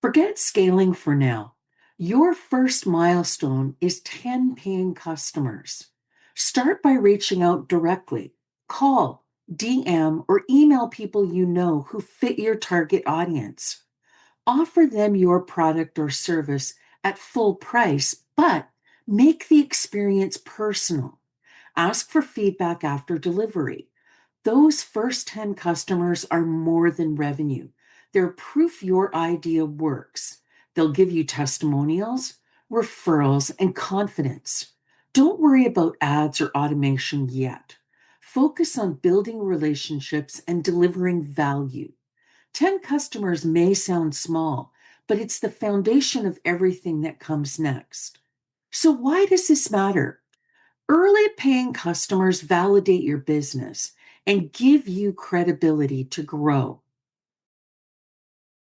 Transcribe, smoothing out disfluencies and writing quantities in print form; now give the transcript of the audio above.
Forget scaling for now. Your first milestone is 10 paying customers. Start by reaching out directly. Call, DM, or email people you know who fit your target audience. Offer them your product or service at full price, but make the experience personal. Ask for feedback after delivery. Those first 10 customers are more than revenue. They're proof your idea works. They'll give you testimonials, referrals, and confidence. Don't worry about ads or automation yet. Focus on building relationships and delivering value. 10 customers may sound small, but it's the foundation of everything that comes next. So, why does this matter? Early paying customers validate your business and give you credibility to grow.